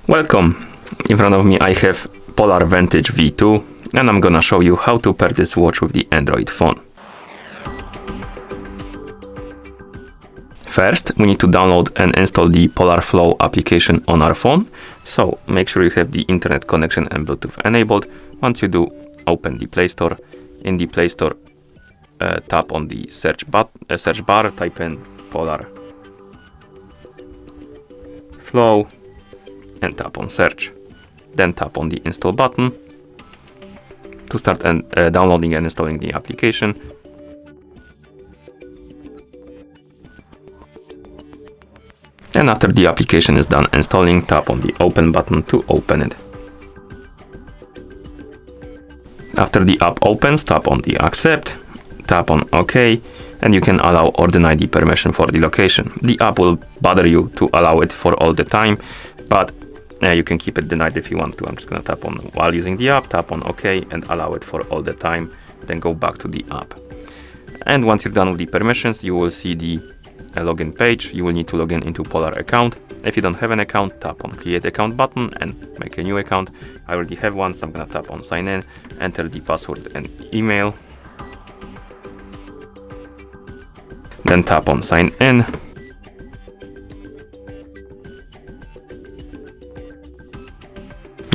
Welcome! In front of me I have Polar Vantage V2 and I'm gonna show you how to pair this watch with the Android phone. First, we need to download and install the Polar Flow application on our phone. So make sure you have the internet connection and Bluetooth enabled. Once you do, open the Play Store. In the Play Store, tap on the search bar, type in Polar Flow and tap on search. Then tap on the install button to start downloading and installing the application. And after the application is done installing, tap on the open button to open it. After the app opens, tap on the accept, tap on OK, and you can allow or deny the permission for the location. The app will bother you to allow it for all the time, but you can keep it denied if you want to. I'm just gonna tap on while using the app, tap on OK and allow it for all the time, then go back to the app. And once you're done with the permissions, you will see the login page. You will need to log in into Polar account. If you don't have an account, tap on create account button and make a new account. I already have one, so I'm gonna tap on sign in, enter the password and email. Then tap on sign in.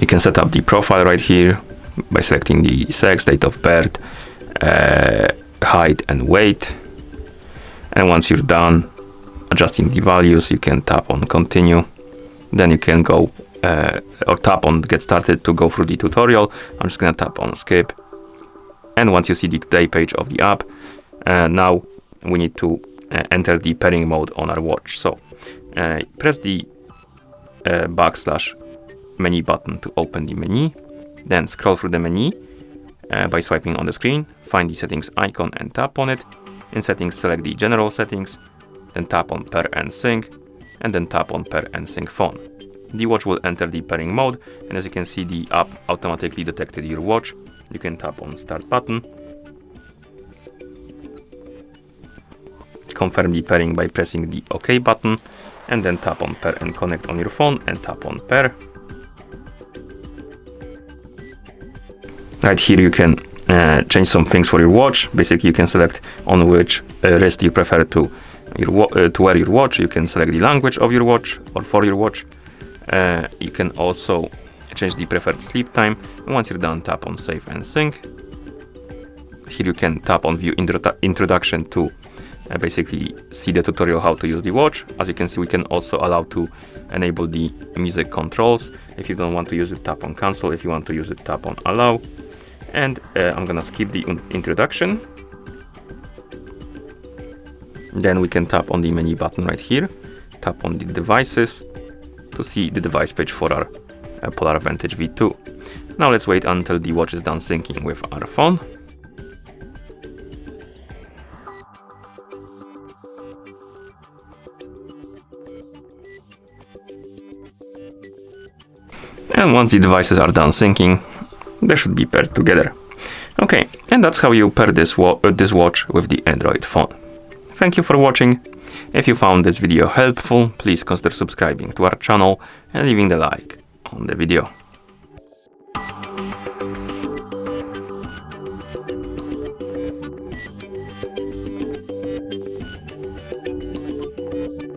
You can set up the profile right here by selecting the sex, date of birth, height and weight. And once you're done adjusting the values, you can tap on continue. Then you can go or tap on get started to go through the tutorial. I'm just gonna tap on skip. And once you see the today page of the app, now we need to enter the pairing mode on our watch. So press the backslash menu button to open the menu. Then scroll through the menu by swiping on the screen. Find the settings icon and tap on it. In settings, select the general settings, then tap on pair and sync, and then tap on pair and sync phone. The watch will enter the pairing mode, and as you can see, the app automatically detected your watch. You can tap on start button. Confirm the pairing by pressing the OK button, and then tap on pair and connect on your phone and tap on pair. Right here you can change some things for your watch. Basically, you can select on which wrist you prefer to wear your watch. You can select the language of your watch or for your watch. You can also change the preferred sleep time. And once you're done, tap on save and sync. Here you can tap on view introduction to basically see the tutorial how to use the watch. As you can see, we can also allow to enable the music controls. If you don't want to use it, tap on cancel. If you want to use it, tap on allow. And I'm gonna skip the introduction. Then we can tap on the menu button right here, tap on the devices to see the device page for our Polar Vantage V2. Now let's wait until the watch is done syncing with our phone. And once the devices are done syncing, they should be paired together. Okay, and that's how you pair this watch with the Android phone. Thank you for watching. If you found this video helpful, please consider subscribing to our channel and leaving the like on the video.